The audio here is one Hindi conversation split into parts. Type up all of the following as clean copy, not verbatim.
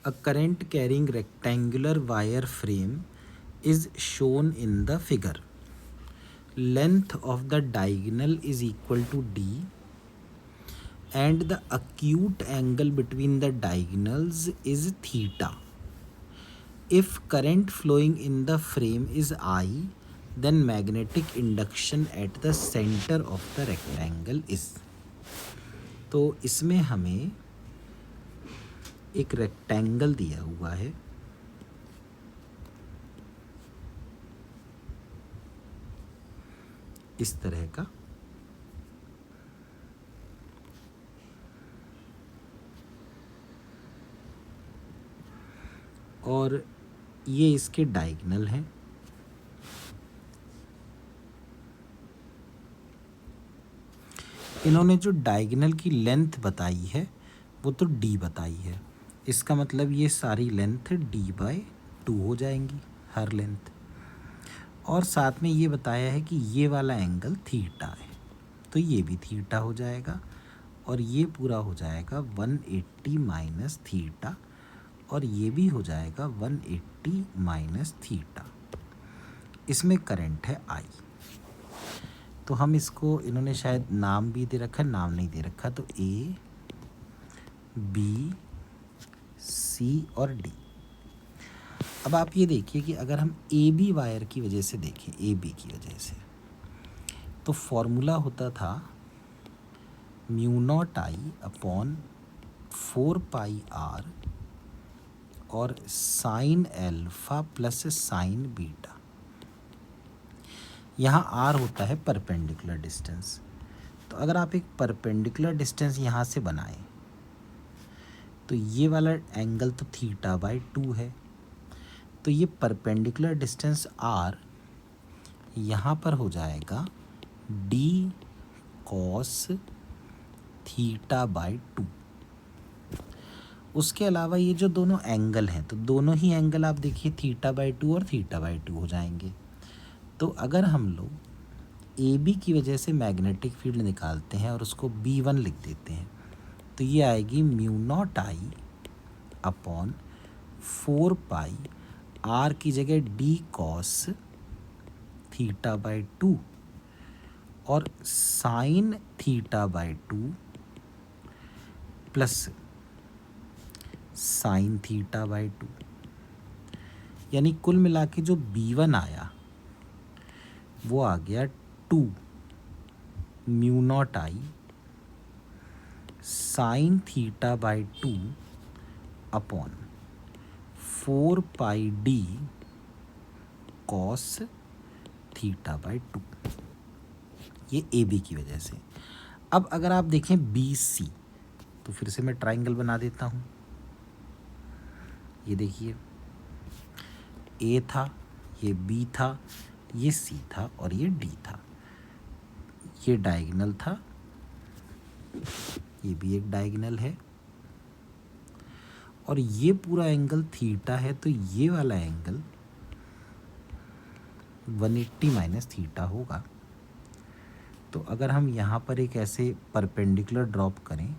A current carrying rectangular wire frame is shown in the figure. Length of the diagonal is equal to D and the acute angle between the diagonals is theta. If current flowing in the frame is I, then magnetic induction at the center of the rectangle is. तो इसमें हमें एक रेक्टेंगल दिया हुआ है, इस तरह का, और ये इसके डायगोनल हैं। इन्होंने जो डायगोनल की लेंथ बताई है वो तो d बताई है, इसका मतलब ये सारी लेंथ d/2 हो जाएंगी हर लेंथ, और साथ में ये बताया है कि ये वाला एंगल थीटा है, तो ये भी थीटा हो जाएगा और ये पूरा हो जाएगा 180 माइनस थीटा, और ये भी हो जाएगा 180 माइनस थीटा। इसमें करंट है I। तो हम इसको, इन्होंने शायद नाम भी दे रखा है, नाम नहीं दे रखा, तो A, B, C और D। अब आप ये देखिए कि अगर हम AB वायर की वजह से देखें, AB की वजह से, तो फॉर्मूला होता था μ0I अपॉन 4πr और sine alpha plus sine beta. यहाँ r होता है परपेंडिकुलर डिस्टेंस। तो अगर आप एक परपेंडिकुलर डिस्टेंस यहाँ से बनाएं तो ये वाला एंगल तो θ/2 है, तो ये परपेंडिकुलर डिस्टेंस r यहाँ पर हो जाएगा d cos θ/2। उसके अलावा ये जो दोनों एंगल हैं, तो दोनों ही एंगल आप देखिए θ/2 और θ/2 हो जाएंगे। तो अगर हम लोग AB की वजह से मैग्नेटिक फील्ड निकालते हैं और उसको B1 लिख देते हैं, तो ये आएगी μ0I अपॉन 4π r की जगह d cos θ/2 और साइन θ/2 प्लस साइन θ/2, यानी कुल मिला के जो B1 आया वो आ गया 2 μ0I sign θ/2 upon 4πd cos θ/2, ये AB की वजह से। अब अगर आप देखें BC, तो फिर से मैं ट्राइंगल बना देता हूँ। ये देखिए A था, ये B था, ये C था और ये D था। ये डायगोनल था, ये भी एक डायगोनल है, और ये पूरा एंगल थीटा है, तो ये वाला एंगल 180 माइनस थीटा होगा। तो अगर हम यहाँ पर एक ऐसे परपेंडिकुलर ड्रॉप करें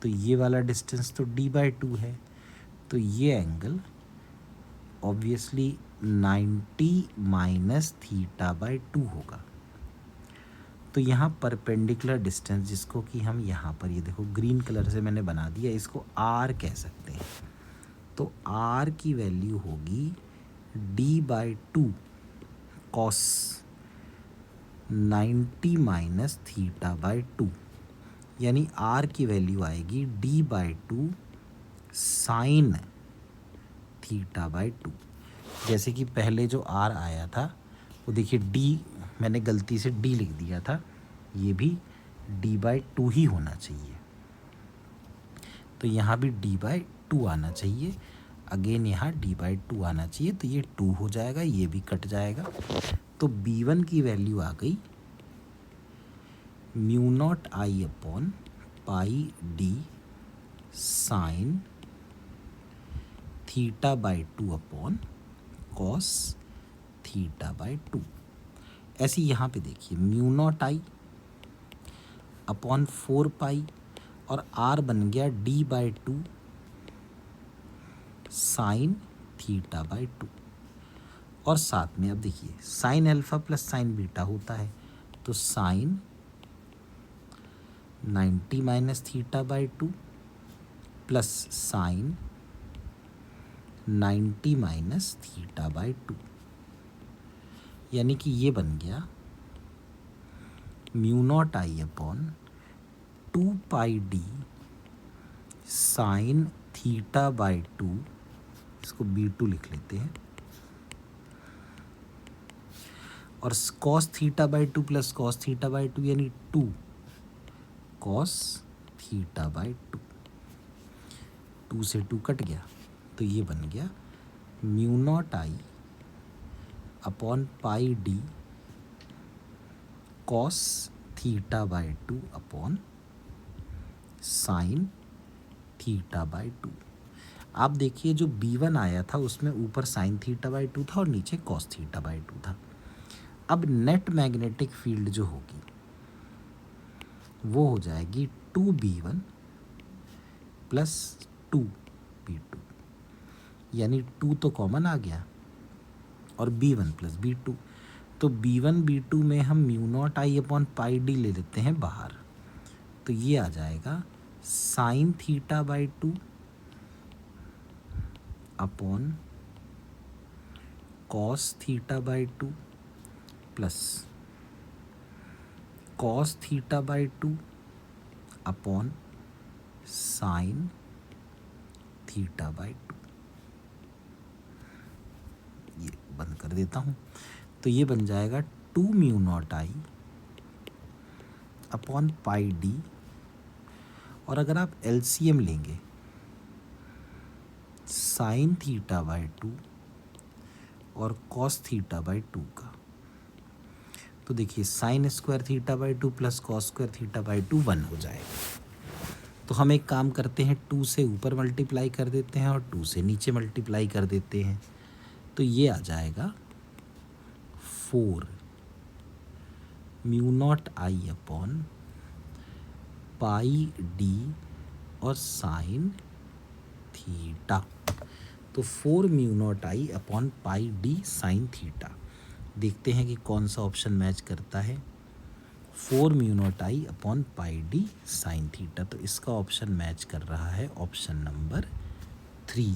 तो ये वाला डिस्टेंस तो d/2 है, तो ये एंगल ऑब्वियसली 90 माइनस θ/2 होगा। तो यहाँ परपेंडिकुलर डिस्टेंस, जिसको कि हम यहाँ पर, ये देखो ग्रीन कलर से मैंने बना दिया, इसको r कह सकते हैं। तो r की वैल्यू होगी d/2 cos 90 माइनस θ/2, यानी r की वैल्यू आएगी d/2 साइन θ/2। जैसे कि पहले जो r आया था वो देखिए d, मैंने गलती से d लिख दिया था, ये भी d/2 ही होना चाहिए, तो यहाँ भी d/2 आना चाहिए, अगेन यहाँ d/2 आना चाहिए, तो ये 2 हो जाएगा, ये भी कट जाएगा। तो B1 की वैल्यू आ गई μ0I upon πd sign θ/2 upon cos θ/2। ऐसे यहाँ पे देखिए μ0I अपॉन 4π और r बन गया d/2 साइन थीटा बाई 2। और साथ में अब देखिए sine alpha plus sine beta होता है, तो sine 90 minus theta by 2 plus sine 90 minus theta by 2, यानी कि ये बन गया mu naught I upon 2 pi D sine theta by 2, इसको B2 लिख लेते हैं, और cos theta by 2 plus cos theta by 2 यानी 2 कॉस थीटा बाई 2, 2 से 2 कट गया, तो ये बन गया mu naught I upon pi D cos theta by 2 upon sine theta by 2। आप देखिए जो B1 आया था उसमें ऊपर साइन थीटा बाई 2 था और नीचे कॉस थीटा बाई 2 था। अब नेट मैग्नेटिक फील्ड जो होगी वो हो जाएगी 2B1 प्लस 2B2, यानी 2 तो कॉमन आ गया और B1 प्लस B2, तो B1 B2 में हम mu naught I upon pi D ले लेते हैं बाहर, तो ये आ जाएगा sign theta by 2 upon cos theta by 2 plus cos theta by 2 upon sine theta by 2। ये बंद कर देता हूँ, तो ये बन जाएगा 2 mu naught I upon pi D, और अगर आप LCM लेंगे साइन थीटा बाई 2 और कॉस थीटा बाई 2 का, तो देखिए sine square theta by 2 plus cos square theta by 2 1 हो जाएगा। तो हम एक काम करते हैं, 2 से ऊपर मल्टीप्लाई कर देते हैं और 2 से नीचे मल्टीप्लाई कर देते हैं, तो ये आ जाएगा 4 mu naught I upon pi D और साइन थीटा, तो 4 mu naught I upon pi D sine theta. देखते हैं कि कौन सा ऑप्शन मैच करता है। 4 mu naught I upon pi D sine theta, तो इसका ऑप्शन मैच कर रहा है ऑप्शन नंबर 3।